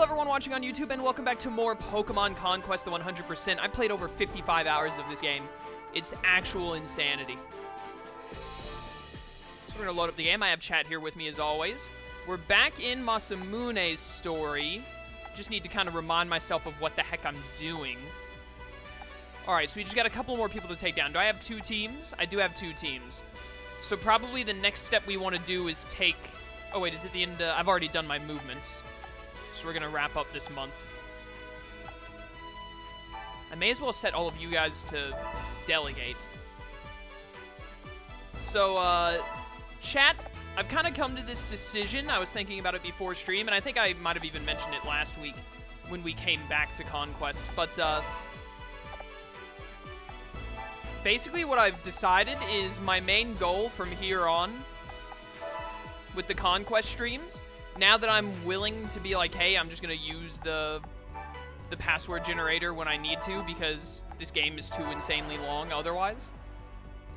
Hello everyone watching on YouTube, and welcome back to more Pokemon Conquest, the 100%. I played over 55 hours of this game. It's actual insanity. So we're going to load up the game. I have chat here with me as always. We're back in Masamune's story. Just need to kind of remind myself of what the heck I'm doing. Alright, so we just got a couple more people to take down. Do I have two teams? I do have two teams. So probably the next step we want to do is take... Oh wait, is it the end? I've already done my movements. So we're going to wrap up this month. I may as well set all of you guys to delegate. So, chat, I've kind of come to this decision. I was thinking about it before stream, and I think I might have even mentioned it last week when we came back to Conquest. But, basically what I've decided is my main goal from here on with the Conquest streams, now that I'm willing to be like, hey, I'm just going to use the password generator when I need to because this game is too insanely long otherwise.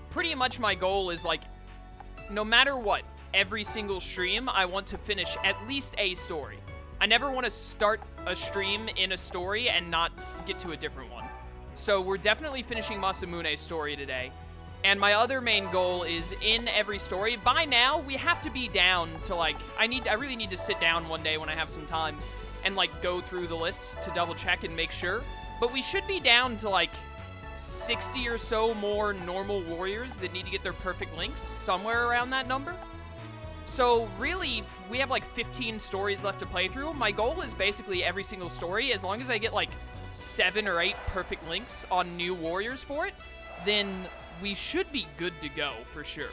Pretty much my goal is, like, no matter what, every single stream, I want to finish at least a story. I never want to start a stream in a story and not get to a different one. So we're definitely finishing Masamune's story today. And my other main goal is in every story. By now, we have to be down to, like, I really need to sit down one day when I have some time and, like, go through the list to double check and make sure. But we should be down to, like, 60 or so more normal warriors that need to get their perfect links, somewhere around that number. So really, we have, like, 15 stories left to play through. My goal is basically every single story, as long as I get, like, 7 or 8 perfect links on new warriors for it, then we should be good to go, for sure.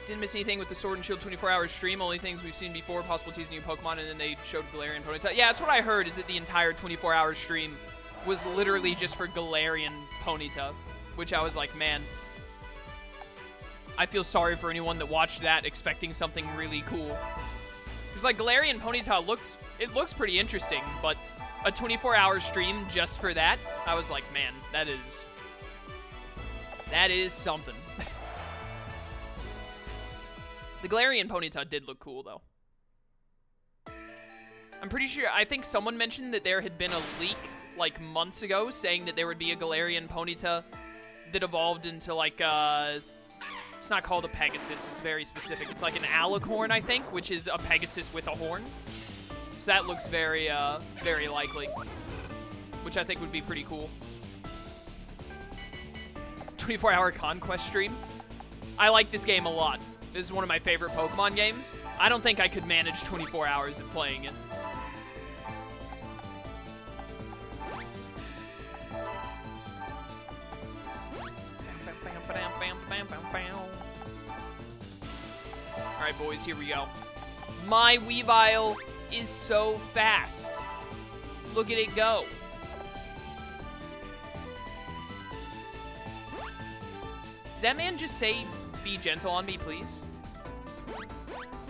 Didn't miss anything with the Sword and Shield 24-hour stream. Only things we've seen before, possible teasing new Pokemon, and then they showed Galarian Ponyta. Yeah, that's what I heard, is that the entire 24-hour stream was literally just for Galarian Ponyta, which I was like, man, I feel sorry for anyone that watched that expecting something really cool. Because, like, Galarian Ponyta looks pretty interesting, but a 24-hour stream just for that, I was like, man, that is something. The Galarian Ponyta did look cool, though. I'm pretty sure, I think someone mentioned that there had been a leak, like, months ago, saying that there would be a Galarian Ponyta that evolved into, like, it's not called a Pegasus, it's very specific. It's like an Apricorn, I think, which is a Pegasus with a horn. So that looks very, very likely, which I think would be pretty cool. 24-hour Conquest stream. I like this game a lot. This is one of my favorite Pokemon games. I don't think I could manage 24 hours of playing it. Alright, boys, here we go. My Weavile is so fast. Look at it go. Did that man just say, be gentle on me, please?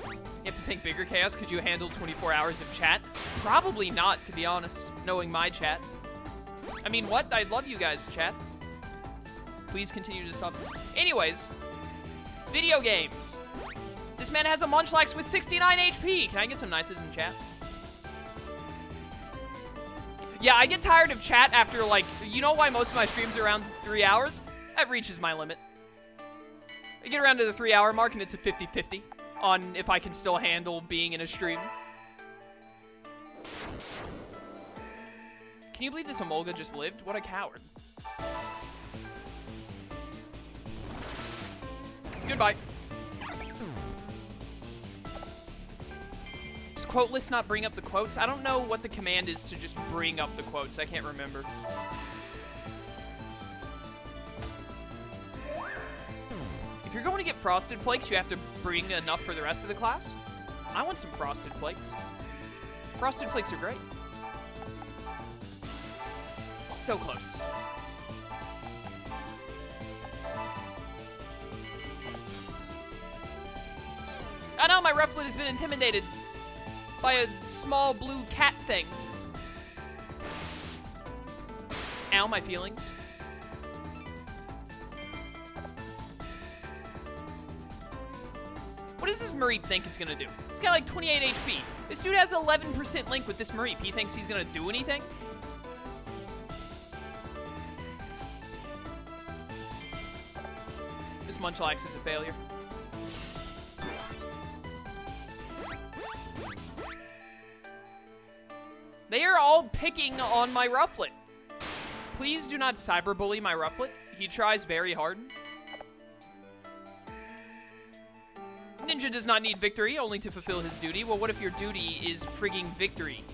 You have to think bigger, Chaos. Could you handle 24 hours of chat? Probably not, to be honest, knowing my chat. I mean, what? I love you guys, chat. Please continue to sub. Anyways, video games. This man has a Munchlax with 69 HP. Can I get some nices in chat? Yeah, I get tired of chat after, like, you know why most of my streams are around 3 hours? That reaches my limit. I get around to the 3-hour mark and it's a 50-50 on if I can still handle being in a stream. Can you believe this Emolga just lived? What a coward. Goodbye. Does quote list not bring up the quotes? I don't know what the command is to just bring up the quotes. I can't remember. If you're going to get Frosted Flakes, you have to bring enough for the rest of the class. I want some Frosted Flakes. Frosted Flakes are great. So close. I know my Rufflet has been intimidated by a small blue cat thing. Ow, my feelings. What does this Mareep think it's gonna do? It's got like 28 HP. This dude has 11% link with this Mareep. He thinks he's gonna do anything? This Munchlax is a failure. They are all picking on my Rufflet. Please do not cyberbully my Rufflet. He tries very hard. Ninja does not need victory, only to fulfill his duty. Well, what if your duty is frigging victory,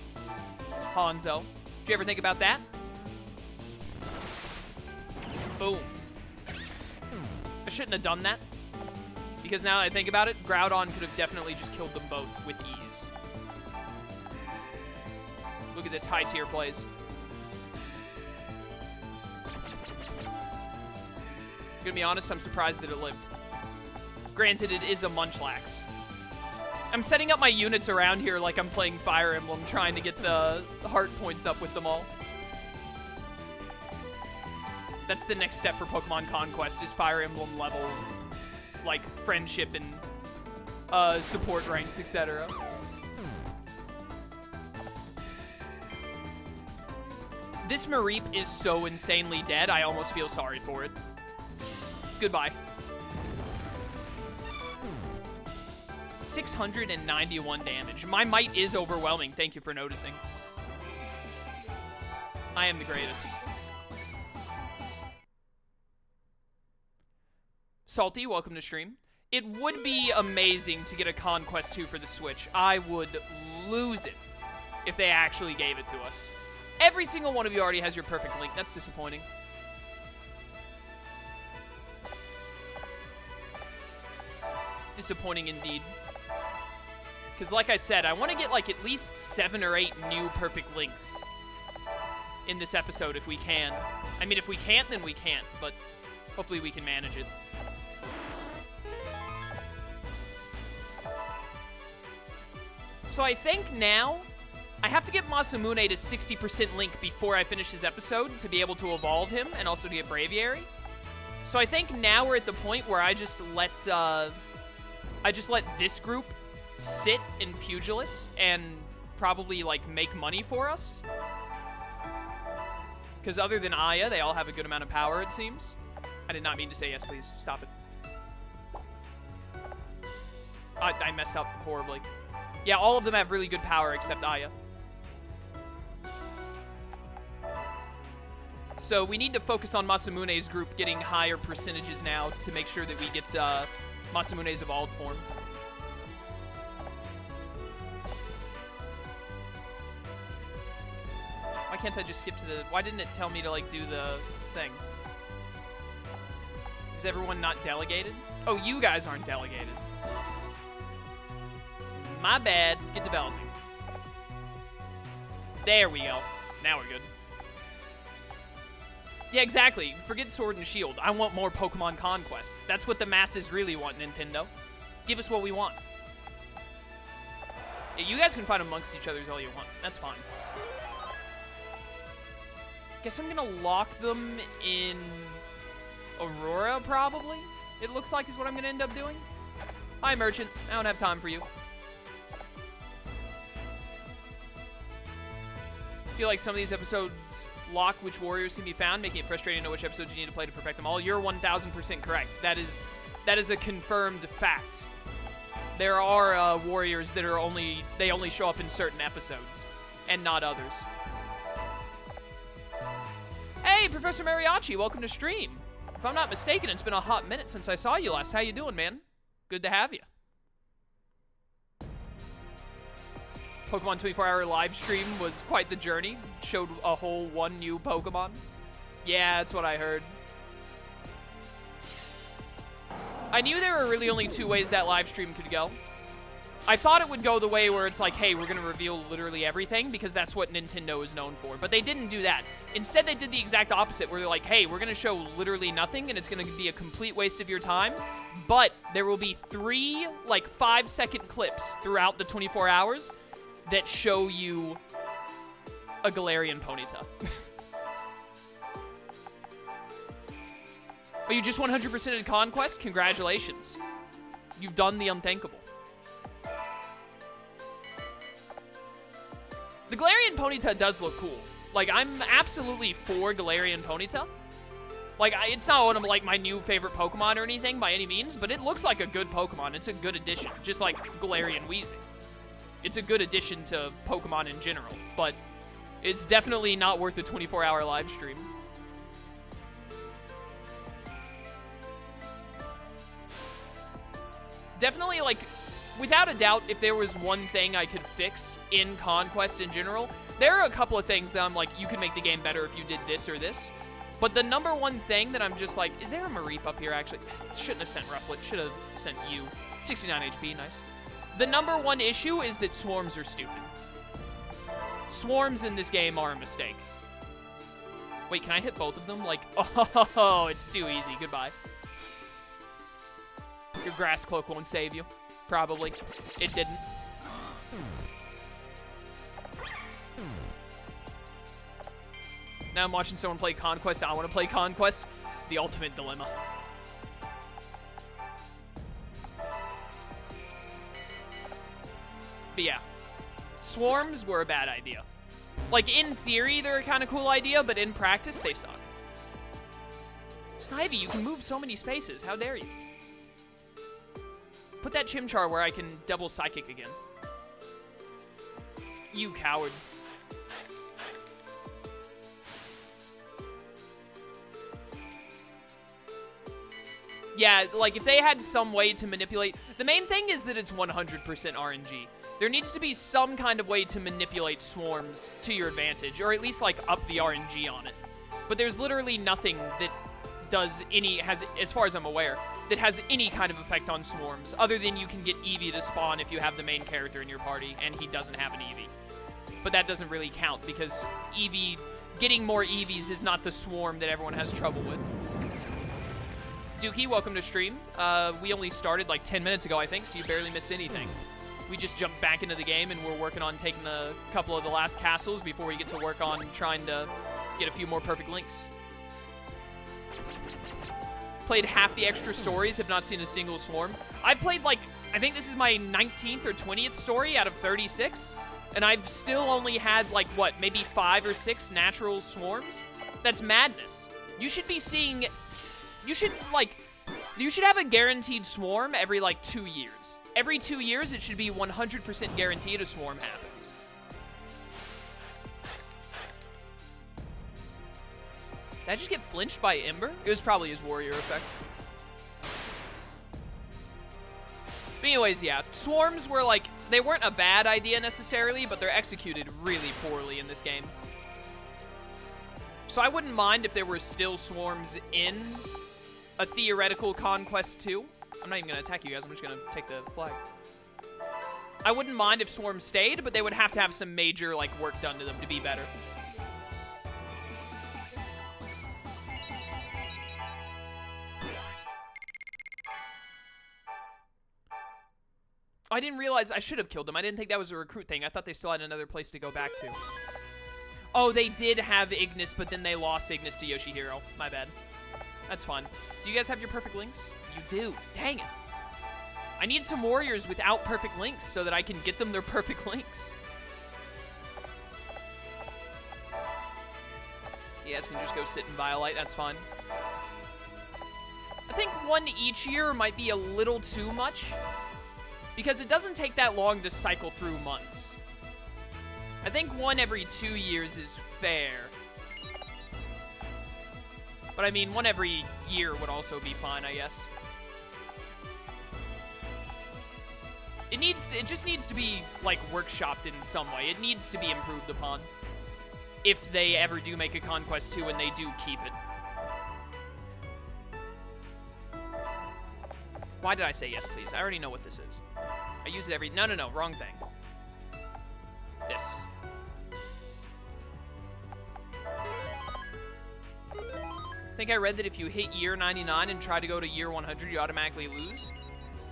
Hanzo? Did you ever think about that? Boom. I shouldn't have done that. Because now that I think about it, Groudon could have definitely just killed them both with ease. Look at this high tier plays. Gonna be honest, I'm surprised that it lived. Granted, it is a Munchlax. I'm setting up my units around here like I'm playing Fire Emblem, trying to get the heart points up with them all. That's the next step for Pokemon Conquest, is Fire Emblem level, like, friendship and support ranks, etc. This Mareep is so insanely dead, I almost feel sorry for it. Goodbye. 691 damage. My might is overwhelming. Thank you for noticing. I am the greatest. Salty, welcome to stream. It would be amazing to get a Conquest 2 for the Switch. I would lose it if they actually gave it to us. Every single one of you already has your perfect link. That's disappointing. Disappointing indeed. Because like I said, I want to get like at least 7 or 8 new perfect links in this episode if we can. I mean, if we can't, then we can't, but hopefully we can manage it. So I think now I have to get Masamune to 60% link before I finish this episode to be able to evolve him and also to get Braviary. So I think now we're at the point where I just let this group sit in Pugilis and probably, like, make money for us. Because other than Aya, they all have a good amount of power, it seems. I did not mean to say yes, please. Stop it. I messed up horribly. Yeah, all of them have really good power except Aya. So we need to focus on Masamune's group getting higher percentages now to make sure that we get Masamune's evolved form. Why can't I just skip to the... Why didn't it tell me to, like, do the thing? Is everyone not delegated? Oh, you guys aren't delegated. My bad. Get developing. There we go. Now we're good. Yeah, exactly. Forget Sword and Shield. I want more Pokemon Conquest. That's what the masses really want, Nintendo. Give us what we want. Yeah, you guys can fight amongst each other all you want. That's fine. Guess I'm gonna lock them in Aurora, probably? It looks like is what I'm gonna end up doing. Hi, Merchant. I don't have time for you. I feel like some of these episodes lock which warriors can be found, making it frustrating to know which episodes you need to play to perfect them all. You're 1000% correct. That is a confirmed fact. There are warriors that are only show up in certain episodes and not others. Hey, Professor Mariachi, welcome to stream. If I'm not mistaken, it's been a hot minute since I saw you last. How you doing, man? Good to have you. Pokemon 24-hour live stream was quite the journey. Showed a whole 1 new Pokemon. Yeah, that's what I heard. I knew there were really only 2 ways that live stream could go. I thought it would go the way where it's like, hey, we're going to reveal literally everything because that's what Nintendo is known for. But they didn't do that. Instead, they did the exact opposite where they're like, hey, we're going to show literally nothing and it's going to be a complete waste of your time. But there will be 3, like, 5-second clips throughout the 24 hours that show you a Galarian Ponyta. Oh, you just 100%ed Conquest? Congratulations. You've done the unthinkable. The Galarian Ponyta does look cool. Like, I'm absolutely for Galarian Ponyta. Like, it's not one of, like, my new favorite Pokemon or anything by any means, but it looks like a good Pokemon. It's a good addition, just like Galarian Weezing. It's a good addition to Pokemon in general, but it's definitely not worth a 24-hour live stream. Definitely, like, without a doubt, if there was one thing I could fix in Conquest in general, there are a couple of things that I'm like, you could make the game better if you did this or this. But the number one thing that I'm just like, is there a Mareep up here, actually? Shouldn't have sent Rufflet. Should have sent you. 69 HP, nice. The number one issue is that swarms are stupid. Swarms in this game are a mistake. Wait, can I hit both of them? Like, oh, it's too easy. Goodbye. Your grass cloak won't save you. Probably. It didn't. Now I'm watching someone play Conquest. I want to play Conquest. The ultimate dilemma. But yeah. Swarms were a bad idea. Like, in theory, they're a kind of cool idea, but in practice, they suck. Snivy, you can move so many spaces. How dare you? Put that Chimchar where I can double Psychic again. You coward. Yeah, like, if they had some way to manipulate... The main thing is that it's 100% RNG. There needs to be some kind of way to manipulate swarms to your advantage, or at least, like, up the RNG on it. But there's literally nothing that does any... as far as I'm aware, that has any kind of effect on swarms, other than you can get Eevee to spawn if you have the main character in your party, and he doesn't have an Eevee. But that doesn't really count, because Eevee... Getting more Eevees is not the swarm that everyone has trouble with. Dookie, welcome to stream. We only started like 10 minutes ago, I think, so you barely missed anything. We just jumped back into the game, and we're working on taking a couple of the last castles before we get to work on trying to get a few more perfect links. Played half the extra stories, have not seen a single swarm. I've played, like, I think this is my 19th or 20th story out of 36, and I've still only had, like, what, maybe 5 or 6 natural swarms? That's madness. You should be seeing... You should have a guaranteed swarm every, like, 2 years. Every 2 years, it should be 100% guaranteed a swarm happens. Did I just get flinched by Ember? It was probably his warrior effect. But anyways, yeah. Swarms were, like, they weren't a bad idea necessarily, but they're executed really poorly in this game. So I wouldn't mind if there were still swarms in a theoretical Conquest 2. I'm not even going to attack you guys. I'm just going to take the flag. I wouldn't mind if swarms stayed, but they would have to have some major, like, work done to them to be better. I didn't realize I should have killed them. I didn't think that was a recruit thing. I thought they still had another place to go back to. Oh, they did have Ignis, but then they lost Ignis to Yoshihiro. My bad. That's fine. Do you guys have your perfect links? You do. Dang it. I need some warriors without perfect links so that I can get them their perfect links. You guys can just go sit in Violite. That's fine. I think one each year might be a little too much, because it doesn't take that long to cycle through months. I think one every 2 years is fair. But I mean, one every year would also be fine, I guess. It just needs to be, like, workshopped in some way. It needs to be improved upon. If they ever do make a Conquest 2 and they do keep it. Why did I say yes, please? I already know what this is. I use it every... No, wrong thing. This. I think I read that if you hit year 99 and try to go to year 100, you automatically lose.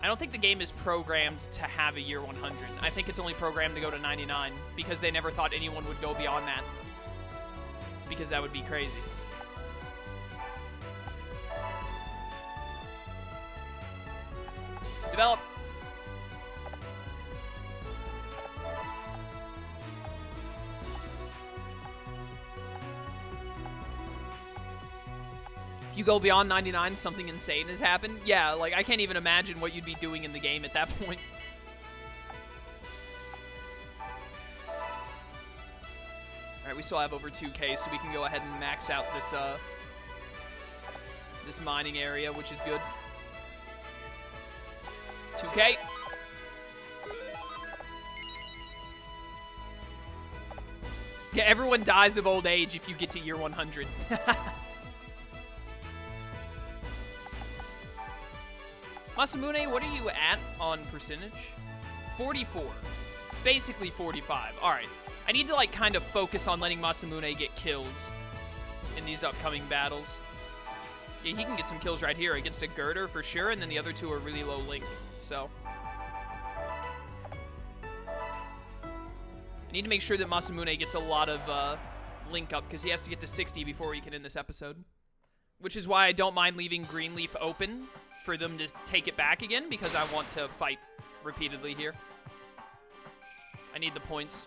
I don't think the game is programmed to have a year 100. I think it's only programmed to go to 99 because they never thought anyone would go beyond that. Because that would be crazy. Develop. If you go beyond 99, something insane has happened. Yeah, like, I can't even imagine what you'd be doing in the game at that point. Alright, we still have over 2K, so we can go ahead and max out this, this mining area, which is good. 2K. Yeah, everyone dies of old age if you get to year 100. Masamune, what are you at on percentage? 44. Basically 45. Alright. I need to, like, kind of focus on letting Masamune get kills in these upcoming battles. Yeah, he can get some kills right here against a Girder for sure, and then the other two are really low Link, so. I need to make sure that Masamune gets a lot of Link up, because he has to get to 60 before we can end this episode. Which is why I don't mind leaving Greenleaf open for them to take it back again, because I want to fight repeatedly here. I need the points.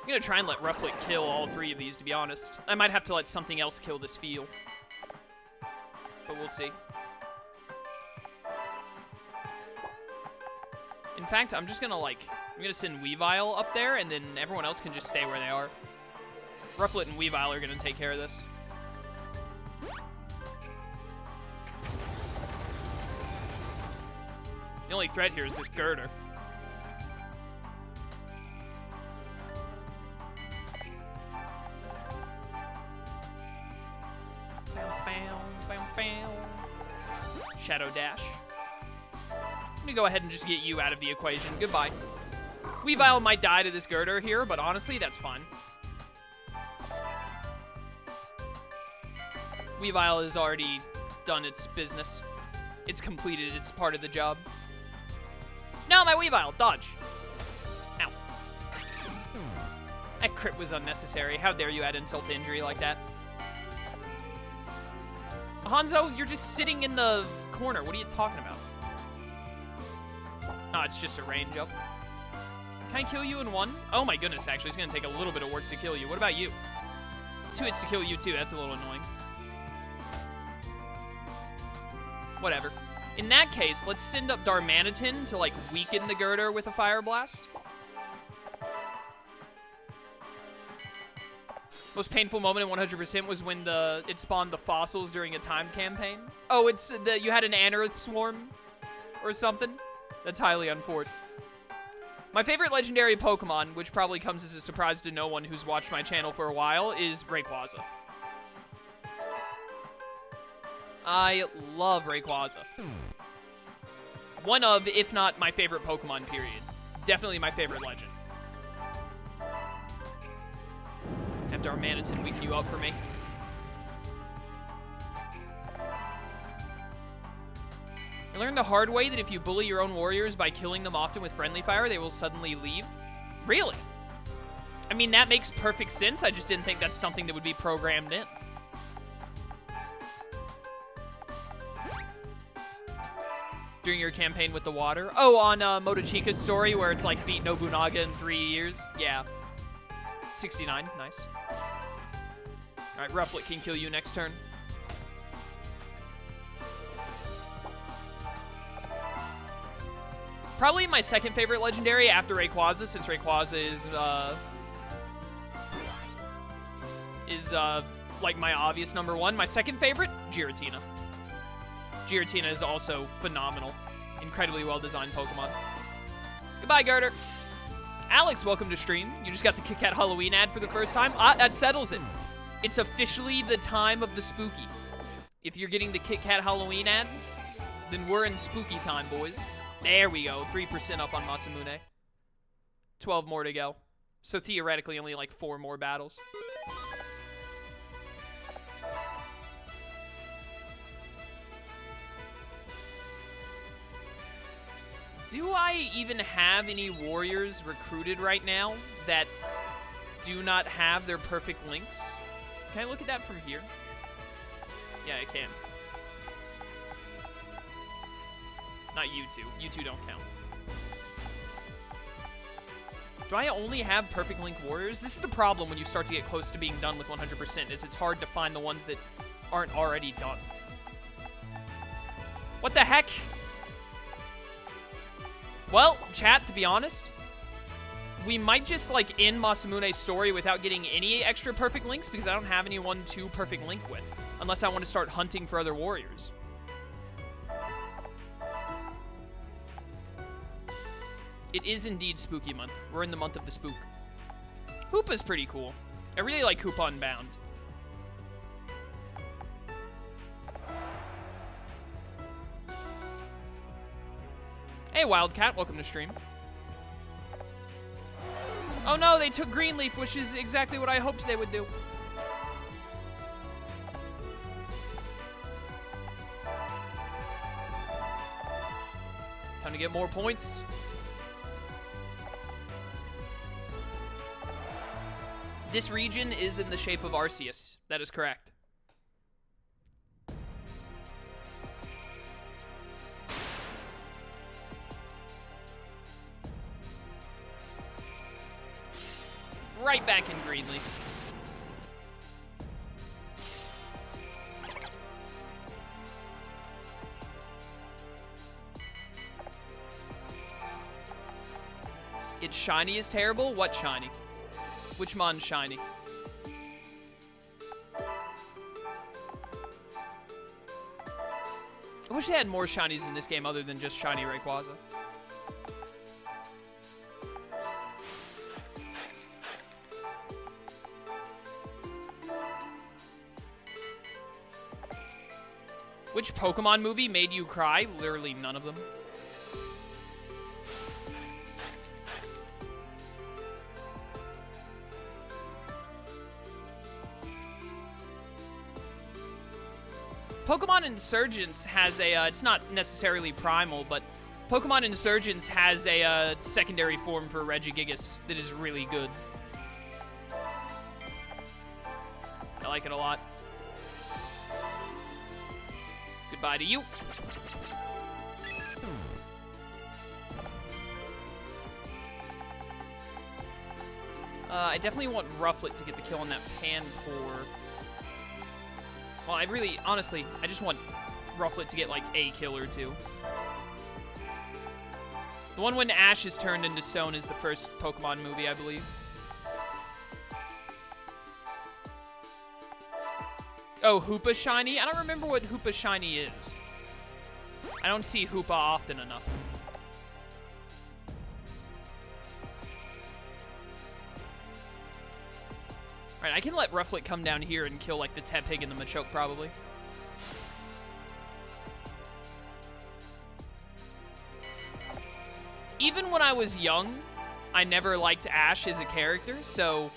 I'm gonna try and let Rufflet kill all three of these, to be honest. I might have to let something else kill this field. But we'll see. In fact, I'm just gonna, like, I'm gonna send Weavile up there, and then everyone else can just stay where they are. Rufflet and Weavile are gonna take care of this. The only threat here is this Girder. Shadow Dash. I'm gonna go ahead and just get you out of the equation. Goodbye. Weavile might die to this Girder here, but honestly, that's fine. Weavile has already done its business. It's completed its part of the job. No, my Weavile! Dodge! Ow. That crit was unnecessary. How dare you add insult to injury like that? Hanzo, you're just sitting in the corner. What are you talking about? Oh, it's just a range up. Can I kill you in one? Oh my goodness, actually. It's going to take a little bit of work to kill you. What about you? 2 hits to kill you, too. That's a little annoying. Whatever. In that case, let's send up Darmanitan to, like, weaken the Girder with a Fire Blast. Most painful moment in 100% was when it spawned the fossils during a time campaign. Oh, it's you had an Anorith swarm or something? That's highly unfortunate. My favorite legendary Pokemon, which probably comes as a surprise to no one who's watched my channel for a while, is Rayquaza. I love Rayquaza. One of, if not my favorite Pokemon, period. Definitely my favorite legend. Have Darmanitan weaken you up for me. I learned the hard way that if you bully your own warriors by killing them often with friendly fire, they will suddenly leave. Really? I mean, that makes perfect sense. I just didn't think that's something that would be programmed in. During your campaign with the water. Oh, on Motochika's story where it's like beat Nobunaga in 3 years. Yeah. 69. Nice. Alright, Rufflet can kill you next turn. Probably my second favorite legendary after Rayquaza, since Rayquaza is like my obvious number one. My second favorite, Giratina. Giratina is also phenomenal. Incredibly well-designed Pokemon. Goodbye, Girder. Alex, welcome to stream. You just got the Kit Kat Halloween ad for the first time. Ah, that settles it. It's officially the time of the spooky. If you're getting the Kit Kat Halloween ad, then we're in spooky time, boys. There we go. 3% up on Masamune. 12 more to go. So theoretically, only like 4 more battles. Do I even have any warriors recruited right now that do not have their perfect links? Can I look at that from here? I can. Not you two. You two don't count. Do I only have Perfect Link Warriors? This is the problem when you start to get close to being done with 100%, is it's hard to find the ones that aren't already done. What the heck? Well, chat, to be honest, we might just, like, end Masamune's story without getting any extra Perfect Links, because I don't have anyone to Perfect Link with, unless I want to start hunting for other warriors. It is indeed spooky month. We're in the month of the spook. Hoopa's pretty cool. I really like Hoopa Unbound. Hey, Wildcat. Welcome to stream. Oh no, they took Greenleaf, which is exactly what I hoped they would do. Time to get more points. This region is in the shape of Arceus. That is correct. Right back in Greenleaf. Its shiny is terrible? What shiny? Which mon's shiny? I wish they had more shinies in this game other than just shiny Rayquaza. Which Pokemon movie made you cry? Literally none of them. Pokemon Insurgents has a, it's not necessarily primal, but Pokemon Insurgents has a secondary form for Regigigas that is really good. I like it a lot. Goodbye to you. I definitely want Rufflet to get the kill on that Panpour. Well, I really, honestly, I just want Rufflet to get, like, a kill or two. The one when Ash is turned into stone is the first Pokemon movie, I believe. Oh, Hoopa Shiny? I don't remember what Hoopa Shiny is. I don't see Hoopa often enough. Alright, I can let Rufflet come down here and kill, like, the Tepig and the Machoke, probably. Even when I was young, I never liked Ash as a character, so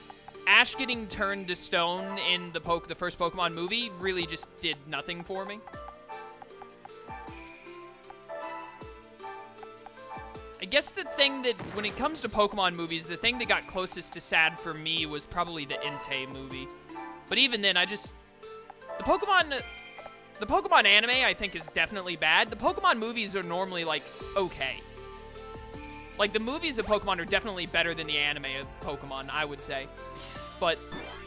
Ash getting turned to stone in the first Pokemon movie really just did nothing for me. I guess the thing that, when it comes to Pokemon movies, the thing that got closest to sad for me was probably the Entei movie. But even then, the Pokemon anime, I think, is definitely bad. The Pokemon movies are normally, like, okay. Like, the movies of Pokemon are definitely better than the anime of Pokemon, I would say. But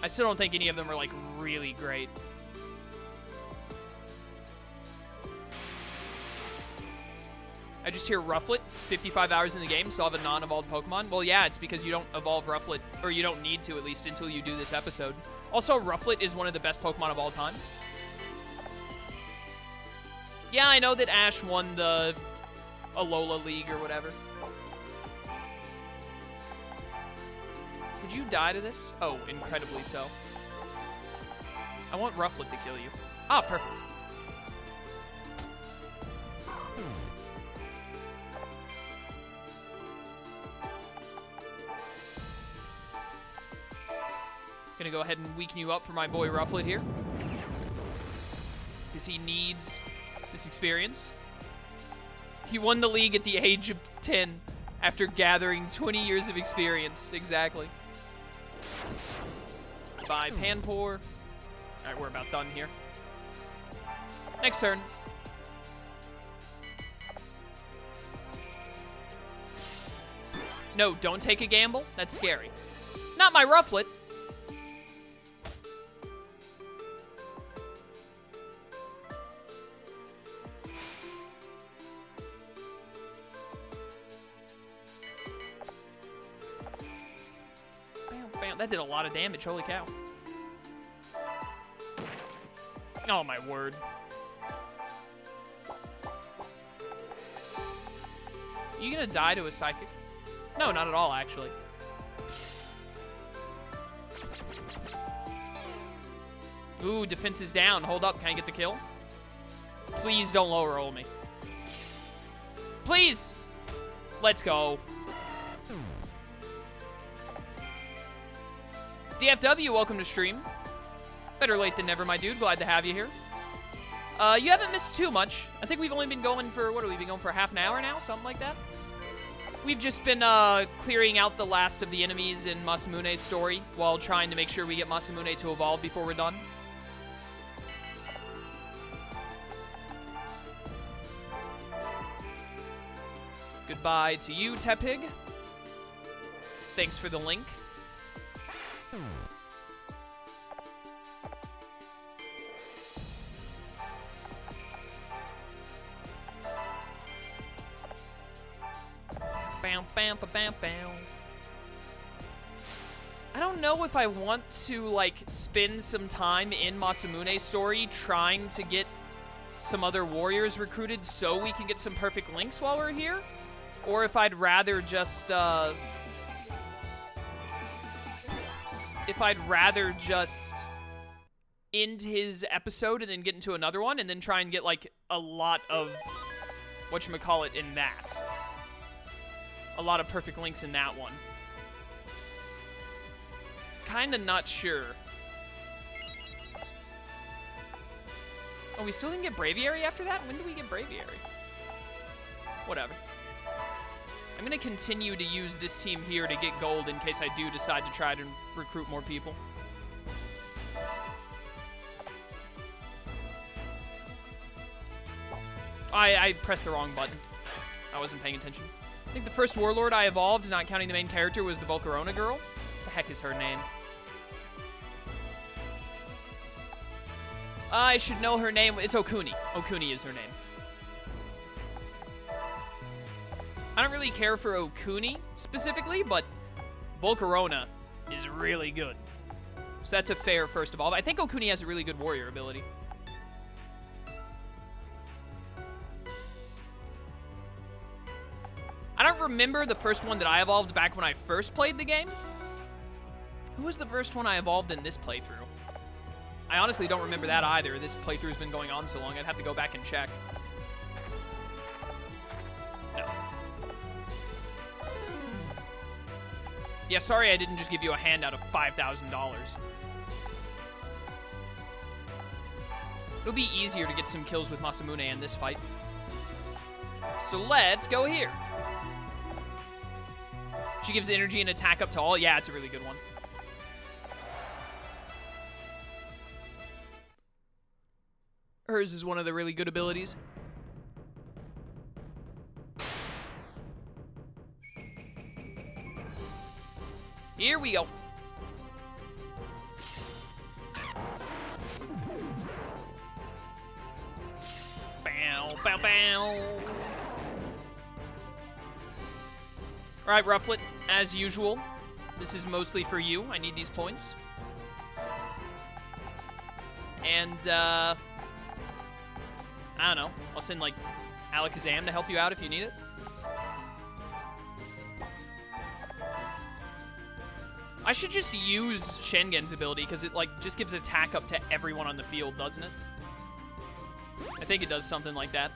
I still don't think any of them are, like, really great. I just hear Rufflet, 55 hours in the game, so I have a non-evolved Pokemon. Well, yeah, it's because you don't evolve Rufflet, or you don't need to, at least, until you do this episode. Also, Rufflet is one of the best Pokemon of all time. Yeah, I know that Ash won the Alola League or whatever. Would you die to this? Oh, incredibly so. I want Rufflet to kill you. Ah, perfect. Gonna go ahead and weaken you up for my boy Rufflet here, because he needs this experience. He won the league at the age of 10 after gathering 20 years of experience. Exactly. Bye, Panpour. Alright, we're about done here. Next turn. No, don't take a gamble. That's scary. Not my Rufflet. Bam, bam. That did a lot of damage. Holy cow. Oh, my word. You gonna die to a psychic? No, not at all, actually. Ooh, defense is down. Hold up. Can I get the kill? Please don't low roll me. Please! Let's go. DFW, welcome to stream. Better late than never, my dude. Glad to have you here. You haven't missed too much. I think we've only been going for, what have we been going for, half an hour now? Something like that? We've just been clearing out the last of the enemies in Masamune's story while trying to make sure we get Masamune to evolve before we're done. Goodbye to you, Tepig. Thanks for the link. Bam, bam, bam, bam. I don't know if I want to, like, spend some time in Masamune's story trying to get some other warriors recruited so we can get some perfect links while we're here, or if I'd rather just, end his episode and then get into another one and then try and get, like, a lot of whatchamacallit in that. A lot of perfect links in that one. Kinda not sure. Oh, we still didn't get Braviary after that? When do we get Braviary? Whatever. I'm gonna continue to use this team here to get gold in case I do decide to try to recruit more people. I pressed the wrong button. I wasn't paying attention. I think the first warlord I evolved, not counting the main character, was the Volcarona girl. What the heck is her name? I should know her name. It's Okuni. Okuni is her name. I don't really care for Okuni specifically, but Volcarona is really good. So that's a fair first evolve. I think Okuni has a really good warrior ability. I don't remember the first one that I evolved back when I first played the game. Who was the first one I evolved in this playthrough? I honestly don't remember that either. This playthrough's been going on so long, I'd have to go back and check. No. Yeah, sorry I didn't just give you a handout of $5,000. It'll be easier to get some kills with Masamune in this fight. So let's go here. She gives energy and attack up to all. Yeah, it's a really good one. Hers is one of the really good abilities. Here we go. Bow, bow, bow. All right, Rufflet, as usual, this is mostly for you. I need these points. And, I don't know. I'll send, like, Alakazam to help you out if you need it. I should just use Shengen's ability, because it, like, just gives attack up to everyone on the field, doesn't it? I think it does something like that.